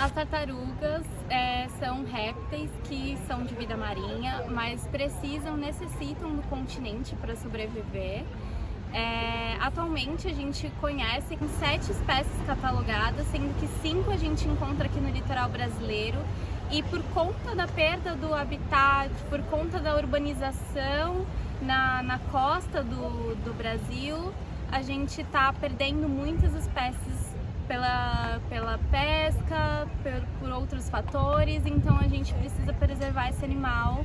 As tartarugas são répteis que são de vida marinha, mas necessitam do continente para sobreviver. Atualmente a gente conhece 7 espécies catalogadas, sendo que 5 a gente encontra aqui no litoral brasileiro. E por conta da perda do habitat, por conta da urbanização na costa do Brasil, a gente está perdendo muitas espécies pela pesca, por outros fatores, então a gente precisa preservar esse animal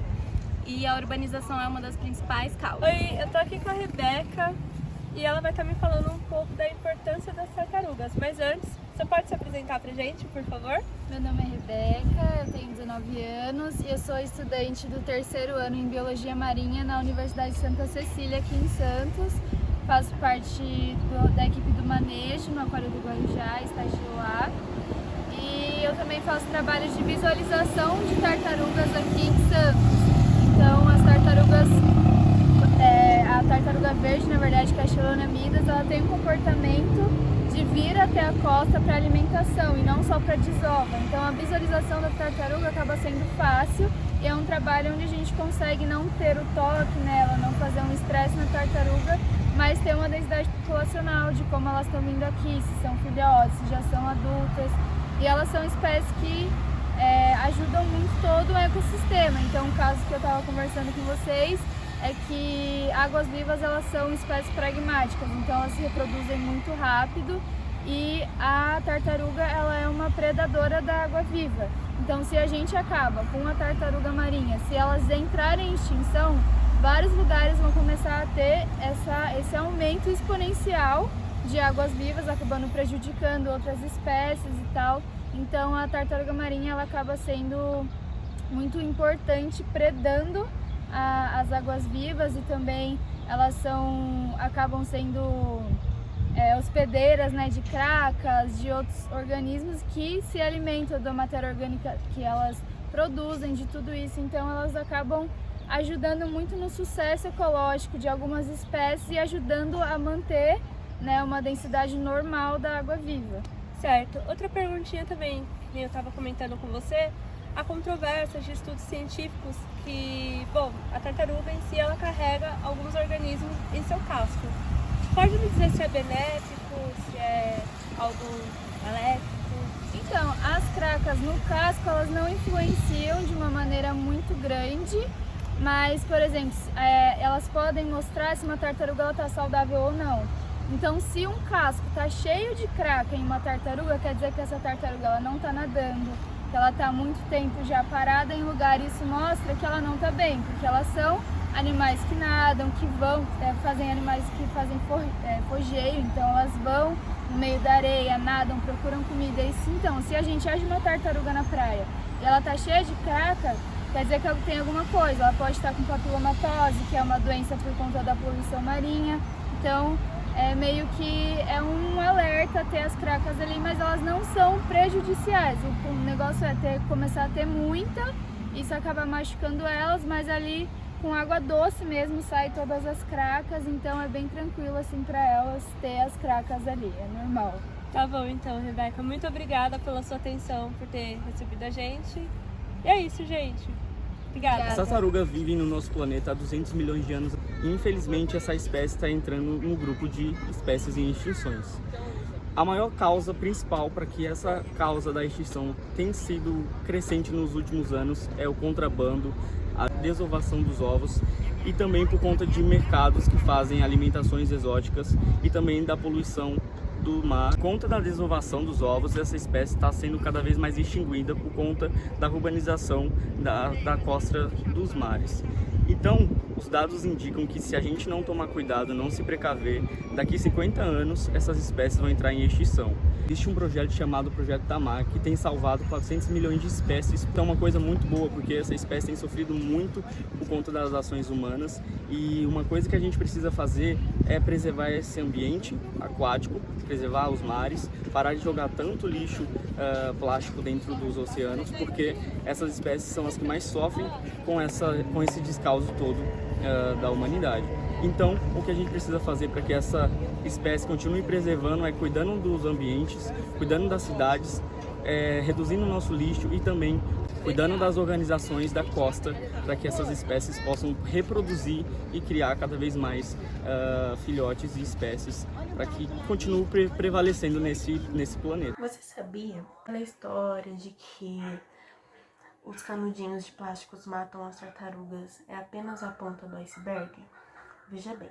e a urbanização é uma das principais causas. Oi, eu tô aqui com a Rebeca e ela vai estar me falando um pouco da importância das tartarugas, mas antes, você pode se apresentar pra gente, por favor? Meu nome é Rebeca, eu tenho 19 anos e eu sou estudante do 3º ano em Biologia Marinha na Universidade de Santa Cecília, aqui em Santos. Faço parte da equipe do manejo no Aquário do Guarujá, estagio lá. E eu também faço trabalhos de visualização de tartarugas aqui em Santos. Então as tartarugas, a tartaruga verde, na verdade, que é a Chelona midas, ela tem um comportamento de vir até a costa para alimentação e não só para desova. Então a visualização da tartaruga acaba sendo fácil e é um trabalho onde a gente consegue não ter o toque nela, não fazer um estresse na tartaruga, mas ter uma densidade populacional de como elas estão vindo aqui, se são filhotes, se já são adultas. E elas são espécies que ajudam muito todo o ecossistema. Então o caso que eu estava conversando com vocês é que águas-vivas elas são espécies pragmáticas, então elas se reproduzem muito rápido e a tartaruga ela é uma predadora da água-viva. Então se a gente acaba com a tartaruga marinha, se elas entrarem em extinção, vários lugares vão começar a ter esse aumento exponencial de águas-vivas, acabando prejudicando outras espécies e tal. Então a tartaruga marinha ela acaba sendo muito importante predando as águas-vivas e também elas acabam sendo hospedeiras, né, de cracas, de outros organismos que se alimentam da matéria orgânica que elas produzem, de tudo isso. Então elas acabam ajudando muito no sucesso ecológico de algumas espécies e ajudando a manter, né, uma densidade normal da água-viva. Certo. Outra perguntinha também, que eu estava comentando com você, há controvérsias de estudos científicos que, bom, a tartaruga em si ela carrega alguns organismos em seu casco. Pode me dizer se é benéfico, se é algo maléfico? Então, as cracas no casco elas não influenciam de uma maneira muito grande, mas, por exemplo, elas podem mostrar se uma tartaruga está saudável ou não. Então, se um casco está cheio de craca em uma tartaruga, quer dizer que essa tartaruga ela não está nadando, que ela está há muito tempo já parada em lugar. Isso mostra que ela não está bem, porque elas são animais que nadam, que vão, animais que fazem fogeio, então elas vão no meio da areia, nadam, procuram comida. Então, se a gente acha uma tartaruga na praia e ela está cheia de craca, quer dizer que ela tem alguma coisa. Ela pode estar com papilomatose, que é uma doença por conta da poluição marinha. Então, meio que é um alerta ter as cracas ali, mas elas não são prejudiciais. O negócio é começar a ter muita, isso acaba machucando elas, mas ali com água doce mesmo sai todas as cracas, então é bem tranquilo assim para elas ter as cracas ali, é normal. Tá bom então, Rebeca, muito obrigada pela sua atenção, por ter recebido a gente. E é isso, gente. Obrigada. As tartarugas vivem no nosso planeta há 200 milhões de anos e infelizmente essa espécie está entrando no grupo de espécies em extinções. A maior causa principal para que essa causa da extinção tenha sido crescente nos últimos anos é o contrabando, a desovação dos ovos e também por conta de mercados que fazem alimentações exóticas e também da poluição do mar. Por conta da desovação dos ovos, essa espécie está sendo cada vez mais extinguida por conta da urbanização da costa dos mares. Então, os dados indicam que se a gente não tomar cuidado, não se precaver, daqui a 50 anos essas espécies vão entrar em extinção. Existe um projeto chamado Projeto Tamar, que tem salvado 400 milhões de espécies. Então é uma coisa muito boa, porque essa espécie tem sofrido muito por conta das ações humanas. E uma coisa que a gente precisa fazer é preservar esse ambiente aquático, preservar os mares, parar de jogar tanto lixo plástico dentro dos oceanos, porque essas espécies são as que mais sofrem com esse descaso todo da humanidade. Então, o que a gente precisa fazer para que essa espécie continue preservando é cuidando dos ambientes, cuidando das cidades, reduzindo o nosso lixo e também cuidando das organizações da costa para que essas espécies possam reproduzir e criar cada vez mais filhotes e espécies para que continue prevalecendo nesse planeta. Você sabia pela história de que os canudinhos de plásticos matam as tartarugas é apenas a ponta do iceberg? Veja bem,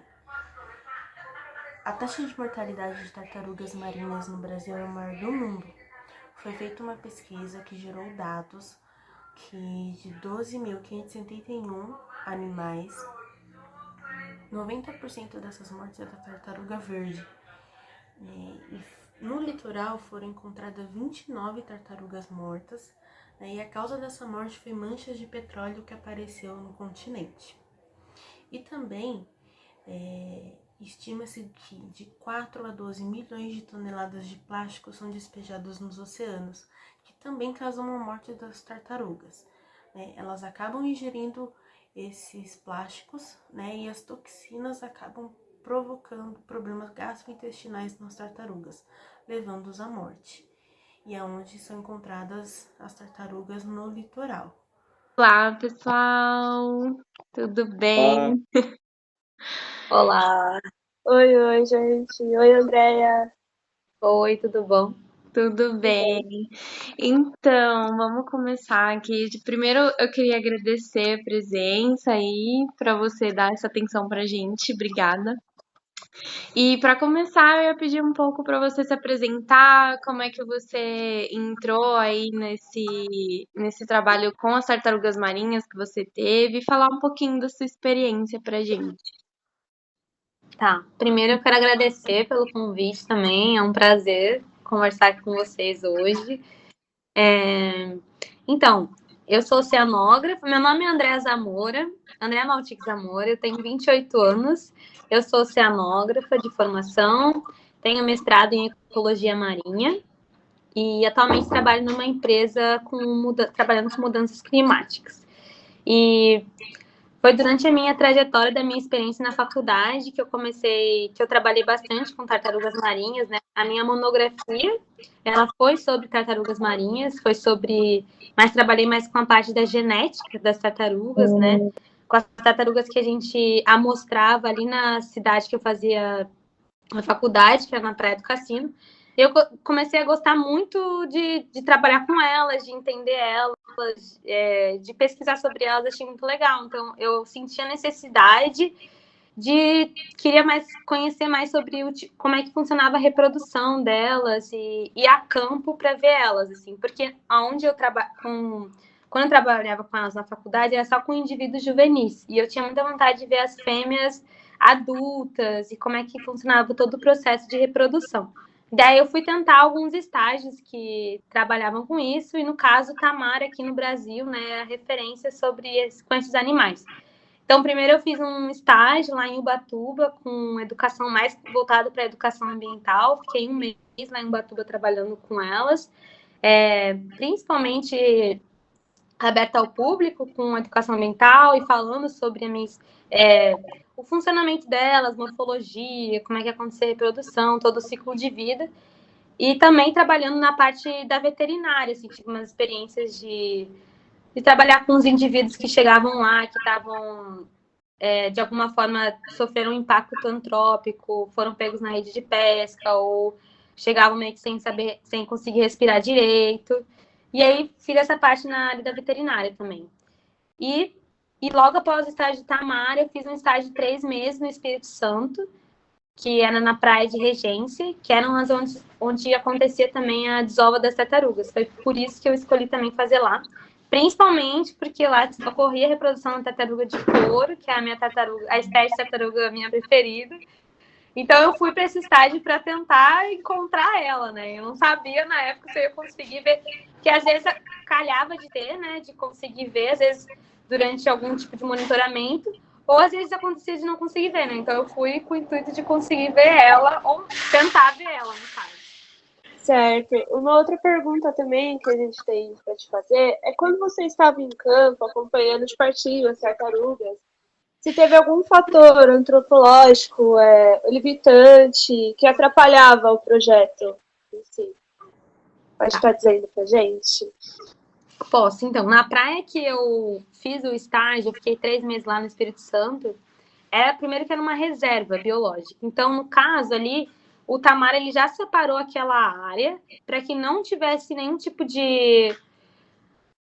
a taxa de mortalidade de tartarugas marinhas no Brasil é a maior do mundo. Foi feita uma pesquisa que gerou dados que de 12.571 animais, 90% dessas mortes é da tartaruga verde. E no litoral foram encontradas 29 tartarugas mortas, e a causa dessa morte foi manchas de petróleo que apareceu no continente. E também estima-se que de 4 a 12 milhões de toneladas de plástico são despejados nos oceanos, que também causam a morte das tartarugas. Elas acabam ingerindo esses plásticos, e as toxinas acabam provocando problemas gastrointestinais nas tartarugas, levando-os à morte. E é onde são encontradas as tartarugas no litoral. Olá, pessoal! Tudo bem? Olá! Oi, gente! Oi, Andréia! Oi, tudo bom? Tudo bem. Então, vamos começar aqui. Primeiro, eu queria agradecer a presença aí, para você dar essa atenção pra gente. Obrigada. E para começar, eu ia pedir um pouco para você se apresentar, como é que você entrou aí nesse trabalho com as tartarugas marinhas que você teve, e falar um pouquinho da sua experiência pra gente. Tá, primeiro eu quero agradecer pelo convite também, é um prazer conversar com vocês hoje. Então, eu sou oceanógrafa, meu nome é Andréa Zamora, Andréa Maltic Zamora, eu tenho 28 anos, eu sou oceanógrafa de formação, tenho mestrado em ecologia marinha e atualmente trabalho numa empresa trabalhando com mudanças climáticas. E foi durante a minha trajetória da minha experiência na faculdade que eu trabalhei bastante com tartarugas marinhas, né? A minha monografia, ela foi sobre tartarugas marinhas, mas trabalhei mais com a parte da genética das tartarugas, né? Com as tartarugas que a gente amostrava ali na cidade que eu fazia na faculdade, que era na Praia do Cassino. Eu comecei a gostar muito de trabalhar com elas, de entender elas, de pesquisar sobre elas, achei muito legal. Então, eu senti a necessidade queria conhecer mais sobre como é que funcionava a reprodução delas e ir a campo para ver elas, assim, porque quando eu trabalhava com elas na faculdade, era só com indivíduos juvenis, e eu tinha muita vontade de ver as fêmeas adultas e como é que funcionava todo o processo de reprodução. Daí eu fui tentar alguns estágios que trabalhavam com isso, e no caso, Tamar, aqui no Brasil, né, é a referência com esses animais. Então, primeiro eu fiz um estágio lá em Ubatuba, com educação mais voltada para a educação ambiental, fiquei um mês lá em Ubatuba trabalhando com elas, principalmente aberta ao público, com educação ambiental e falando sobre o funcionamento delas, morfologia, como é que acontece a reprodução, todo o ciclo de vida. E também trabalhando na parte da veterinária, assim, tive umas experiências de trabalhar com os indivíduos que chegavam lá, que estavam, de alguma forma, sofreram um impacto antrópico, foram pegos na rede de pesca, ou chegavam meio que sem conseguir respirar direito. E aí, fiz essa parte na área da veterinária também. E logo após o estágio de Tamar, eu fiz um estágio de 3 meses no Espírito Santo, que era na praia de Regência, que eram as onde acontecia também a desova das tartarugas. Foi por isso que eu escolhi também fazer lá. Principalmente porque lá ocorria a reprodução da tartaruga de couro, que é a espécie de tartaruga minha preferida. Então eu fui para esse estágio para tentar encontrar ela, né? Eu não sabia na época se eu ia conseguir ver, que às vezes calhava de ter, né? De conseguir ver, às vezes durante algum tipo de monitoramento, ou às vezes acontecia de não conseguir ver, né? Então eu fui com o intuito de conseguir ver ela, ou tentar ver ela, no caso. Certo. Uma outra pergunta também que a gente tem para te fazer é quando você estava em campo acompanhando de pertinho as tartarugas, se teve algum fator antropológico, limitante, que atrapalhava o projeto em si. Pode estar dizendo pra gente? Posso. Então, na praia que eu fiz o estágio, eu fiquei 3 meses lá no Espírito Santo, primeiro que era uma reserva biológica. Então, no caso ali, o Tamar ele já separou aquela área para que não tivesse nenhum tipo de...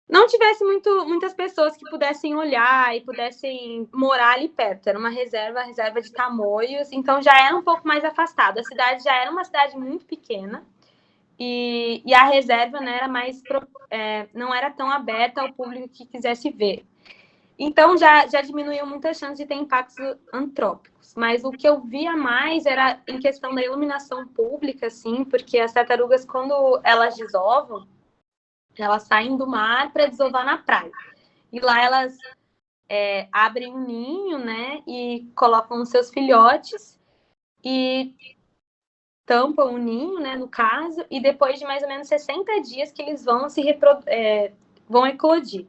Não tivesse muitas pessoas que pudessem olhar e pudessem morar ali perto. Era uma reserva, a reserva de Tamoios, então já era um pouco mais afastado. A cidade já era uma cidade muito pequena e a reserva, né, era mais não era tão aberta ao público que quisesse ver. Então já diminuiu muita chance de ter impactos antrópicos. Mas o que eu via mais era em questão da iluminação pública, assim, porque as tartarugas, quando elas desovam, elas saem do mar para desovar na praia. E lá elas abrem um ninho, né, e colocam os seus filhotes e tampam o ninho, né, no caso, e depois de mais ou menos 60 dias que eles vão vão eclodir.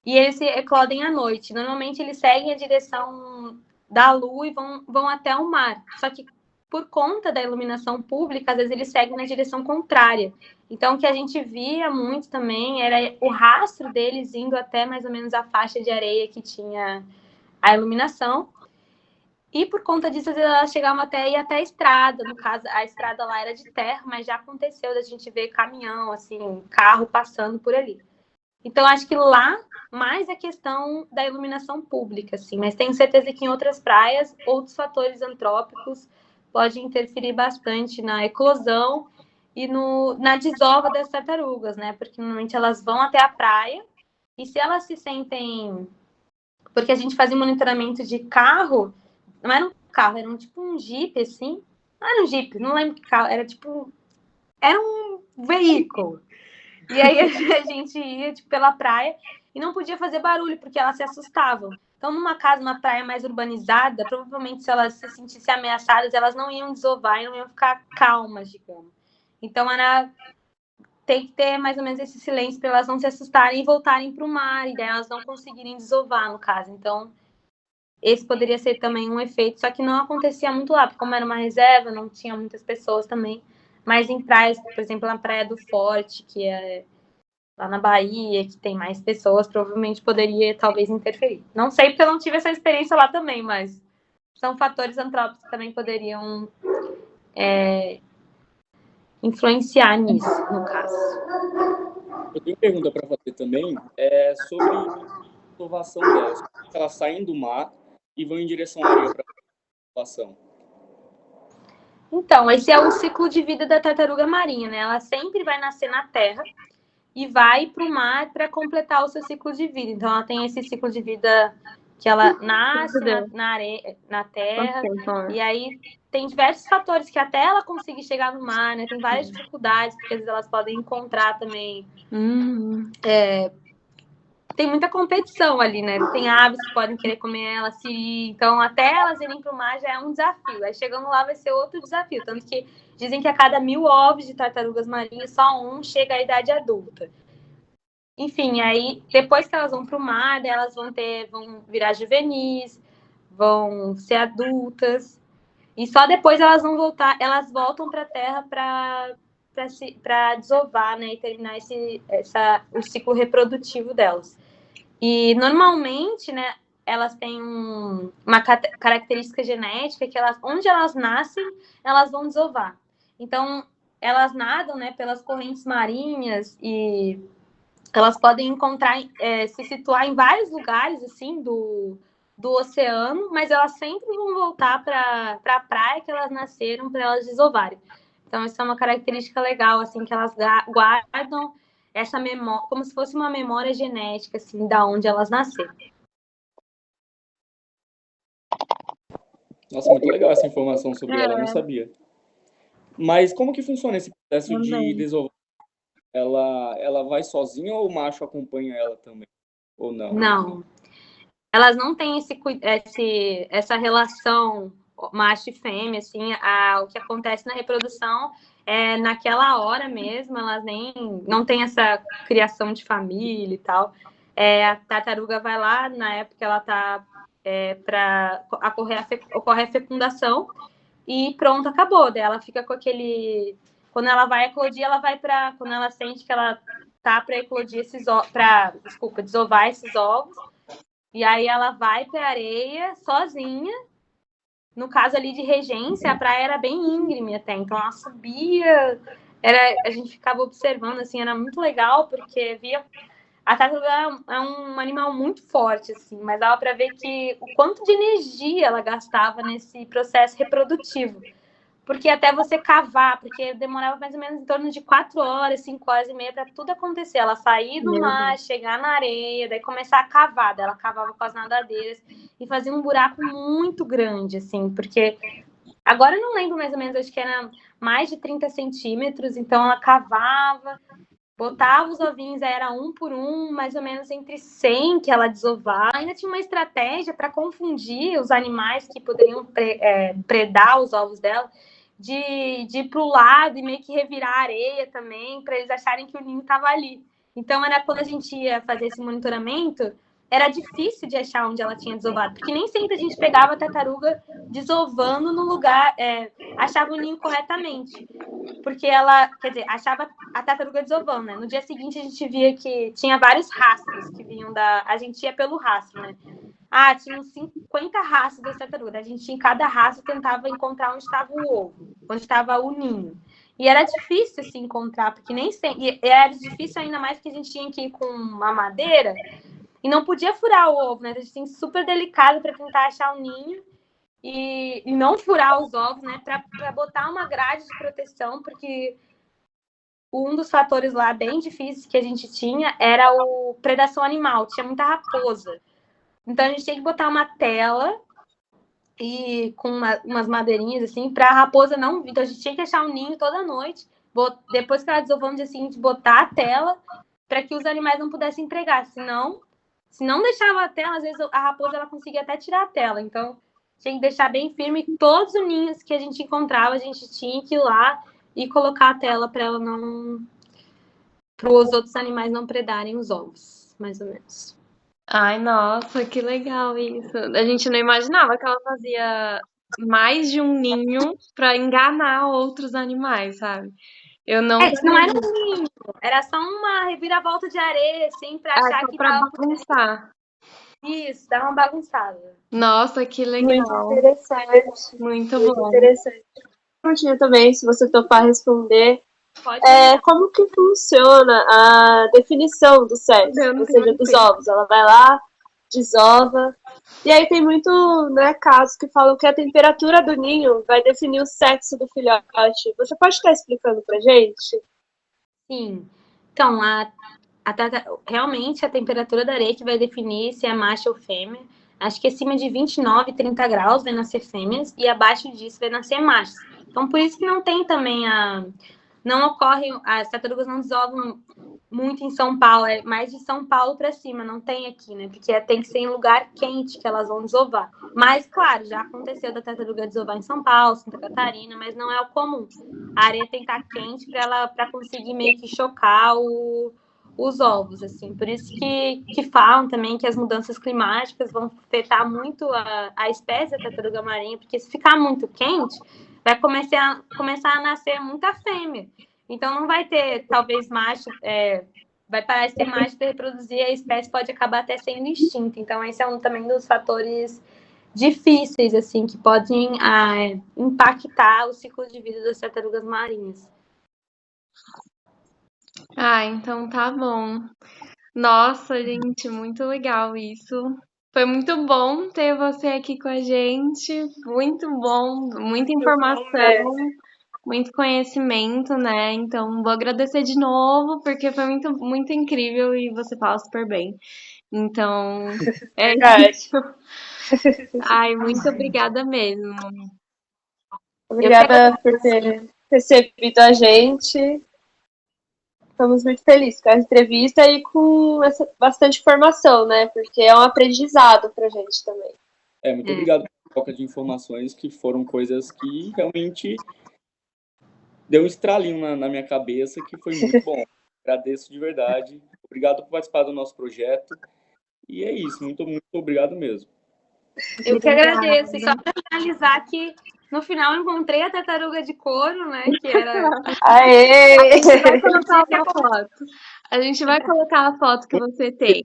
E eles se eclodem à noite. Normalmente eles seguem a direção da lua e vão até o mar. Só que por conta da iluminação pública, às vezes eles seguem na direção contrária. Então, o que a gente via muito também era o rastro deles indo até mais ou menos a faixa de areia que tinha a iluminação. E por conta disso, às vezes elas chegavam ir até a estrada. No caso, a estrada lá era de terra, mas já aconteceu da gente ver caminhão, assim, carro passando por ali. Então, acho que lá, mais a questão da iluminação pública, assim. Mas tenho certeza que em outras praias, outros fatores antrópicos podem interferir bastante na eclosão e na desova das tartarugas, né? Porque normalmente elas vão até a praia e se elas se sentem... Porque a gente fazia um monitoramento de carro, não era um carro, era tipo um Jeep, assim. Não era um Jeep, não lembro que carro, era um veículo. E aí a gente ia pela praia e não podia fazer barulho, porque elas se assustavam. Então, numa praia mais urbanizada, provavelmente se elas se sentissem ameaçadas, elas não iam desovar e não iam ficar calmas, digamos. Então, tem que ter mais ou menos esse silêncio para elas não se assustarem e voltarem para o mar, e daí elas não conseguirem desovar, no caso. Então, esse poderia ser também um efeito, só que não acontecia muito lá, porque como era uma reserva, não tinha muitas pessoas também. Mas em praias, por exemplo, na Praia do Forte, que é lá na Bahia, que tem mais pessoas, provavelmente poderia talvez interferir. Não sei porque eu não tive essa experiência lá também, mas são fatores antrópicos que também poderiam influenciar nisso, no caso. Eu tenho uma pergunta para fazer também, sobre a desovação delas. Elas saem do mar e vão em direção à areia para a desovação. Então, esse é o ciclo de vida da tartaruga marinha, né? Ela sempre vai nascer na terra e vai para o mar para completar o seu ciclo de vida. Então, ela tem esse ciclo de vida que ela nasce na areia, na terra, e aí tem diversos fatores que até ela conseguir chegar no mar, né? Tem várias dificuldades, porque às vezes elas podem encontrar também... Tem muita competição ali, né? Tem aves que podem querer comer ela, siri. Então, até elas irem para o mar já é um desafio. Aí, chegando lá, vai ser outro desafio. Tanto que dizem que a cada 1000 ovos de tartarugas marinhas, só um chega à idade adulta. Enfim, aí, depois que elas vão para o mar, elas vão virar juvenis, vão ser adultas. E só depois elas voltam para a terra para desovar, né? E terminar o ciclo reprodutivo delas. E normalmente, né, elas têm uma característica genética que onde elas nascem, elas vão desovar. Então, elas nadam, né, pelas correntes marinhas e elas podem se situar em vários lugares assim do oceano, mas elas sempre vão voltar para a praia que elas nasceram para elas desovarem. Então, isso é uma característica legal, assim, que elas guardam essa memória, como se fosse uma memória genética, assim, da onde elas nasceram. Nossa, muito legal essa informação sobre ela, eu não sabia. Mas como que funciona esse processo de desovar? Ela vai sozinha ou o macho acompanha ela também? Ou não? Não. Elas não têm essa relação macho e fêmea, assim, o que acontece na reprodução naquela hora mesmo, elas não tem essa criação de família e tal. A tartaruga vai lá, na época ela tá para ocorrer a fecundação e pronto, acabou. Daí ela fica com quando ela vai eclodir, ela vai para quando ela sente que ela tá para eclodir desovar esses ovos. E aí ela vai para a areia sozinha. No caso ali de Regência, a praia era bem íngreme até, então ela subia, a gente ficava observando, assim, era muito legal, porque via... A tartaruga é um animal muito forte, assim, mas dava para ver que o quanto de energia ela gastava nesse processo reprodutivo. Porque até você cavar, porque demorava mais ou menos em torno de 4 horas, 5 horas e meia para tudo acontecer. Ela sair do mar, chegar na areia, daí começar a cavar. Daí ela cavava com as nadadeiras e fazia um buraco muito grande, assim, porque agora eu não lembro mais ou menos, acho que era mais de 30 centímetros, então ela cavava, botava os ovinhos, aí era um por um, mais ou menos entre 100 que ela desovava. Ainda tinha uma estratégia para confundir os animais que poderiam predar os ovos dela, de ir para o lado e meio que revirar a areia também, para eles acharem que o ninho estava ali. Então, era quando a gente ia fazer esse monitoramento, era difícil de achar onde ela tinha desovado, porque nem sempre a gente pegava a tartaruga desovando no lugar, achava o ninho corretamente. Porque ela, quer dizer, achava a tartaruga desovando, né? No dia seguinte a gente via que tinha vários rastros que vinham a gente ia pelo rastro, né? Tinha uns 50 rastros das tartarugas. A gente, em cada rastro, tentava encontrar onde estava o ovo, onde estava o ninho. E era difícil se encontrar, porque nem sempre... E era difícil ainda mais que a gente tinha que ir com uma madeira e não podia furar o ovo, né? A gente tinha que ser super delicado para tentar achar o ninho e não furar os ovos, né? Para botar uma grade de proteção, porque um dos fatores lá bem difíceis que a gente tinha era o predação animal. Tinha muita raposa. Então, a gente tinha que botar uma tela e com umas madeirinhas, assim, para a raposa não vir. Então, a gente tinha que achar um ninho toda noite. Depois que ela desovou no dia seguinte, botar a tela para que os animais não pudessem pregar. Senão, se não deixava a tela, às vezes a raposa ela conseguia até tirar a tela. Então, tinha que deixar bem firme. Todos os ninhos que a gente encontrava, a gente tinha que ir lá e colocar a tela para ela não... para os outros animais não predarem os ovos, mais ou menos. Ai, nossa, que legal isso. A gente não imaginava que ela fazia mais de um ninho para enganar outros animais, sabe? Eu não. Não era um ninho, era só uma reviravolta de areia, assim, para achar que pra tava... bagunçar. Isso, dá uma bagunçada. Nossa, que legal. Muito interessante. Muito Muito bom. interessante. Perguntinha também, se você topar responder. Pode Como que funciona a definição do sexo, ou seja, dos ovos? Ela vai lá, desova, e aí tem muito, né, casos que falam que a temperatura do ninho vai definir o sexo do filhote. Você pode estar explicando pra gente? Sim. Então, realmente a temperatura da areia que vai definir se é macho ou fêmea. Acho que acima de 29, 30 graus vai nascer fêmeas e abaixo disso vai nascer machos. Então, por isso que não tem também não ocorre, as tartarugas não desovam muito em São Paulo, é mais de São Paulo para cima, não tem aqui, né? Porque tem que ser em lugar quente que elas vão desovar. Mas, claro, já aconteceu da tartaruga desovar em São Paulo, Santa Catarina, mas não é o comum. A areia tem que estar quente para conseguir meio que chocar os ovos, assim. Por isso que falam também que as mudanças climáticas vão afetar muito a espécie da tartaruga marinha, porque se ficar muito quente, vai começar a nascer muita fêmea. Então, não vai ter, talvez, macho, vai parar de ter macho para reproduzir, e a espécie pode acabar até sendo extinta. Então, esse é também dos fatores difíceis, assim, que podem impactar o ciclo de vida das tartarugas marinhas. Então tá bom. Nossa, gente, muito legal isso. Foi muito bom ter você aqui com a gente. Muito bom, muita informação, muito conhecimento, né? Então, vou agradecer de novo, porque foi muito, muito incrível e você fala super bem. Então, isso. Muito obrigada mesmo. Obrigada por ter recebido a gente. Estamos muito felizes com a entrevista e com bastante informação, né? Porque é um aprendizado pra gente também. Muito obrigado pela troca de informações, que foram coisas que realmente deu um estralinho na minha cabeça, que foi muito bom. Agradeço de verdade. Obrigado por participar do nosso projeto. E é isso, muito, muito obrigado mesmo. Eu que agradeço. E só para finalizar que No final eu encontrei a tartaruga de couro, né? Que era. Aê! Vai colocar uma foto. A gente vai colocar a foto que você tem.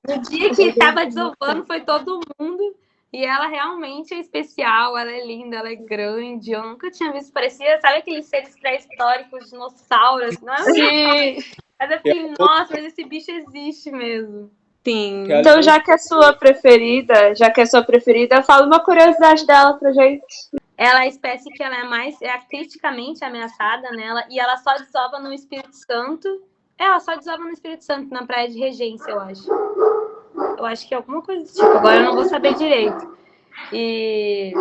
No dia que tava desovando, foi todo mundo. E ela realmente é especial, ela é linda, ela é grande. Eu nunca tinha visto, parecia, sabe aqueles seres pré-históricos, dinossauros? Não é? Sim. Mas eu fiquei, nossa, mas esse bicho existe mesmo. Sim. Então, já que é sua preferida, fala uma curiosidade dela pra gente. Ela é a espécie que ela é mais criticamente ameaçada nela, e ela só desova no Espírito Santo. Ela só desova no Espírito Santo, na Praia de Regência, eu acho. Eu acho que é alguma coisa desse tipo. Agora eu não vou saber direito. E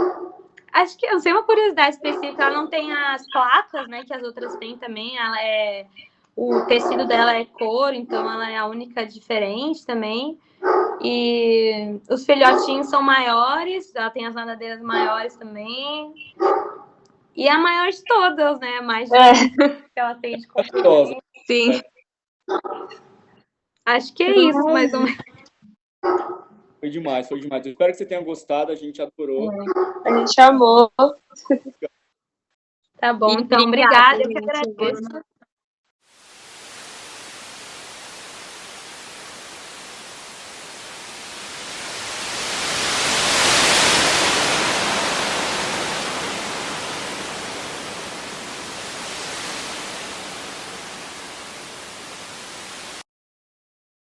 acho que, eu não sei, uma curiosidade específica, ela não tem as placas, né, que as outras têm também. Ela é... O tecido dela é couro, então ela é a única diferente também. E os filhotinhos são maiores, ela tem as nadadeiras maiores também. E a maior de todas, né? A mais que ela tem de comprimento. Sim. Acho que é isso, mais ou menos. Foi demais, foi demais. Eu espero que você tenha gostado, a gente adorou. A gente amou. Tá bom, E então, obrigada. Eu que agradeço.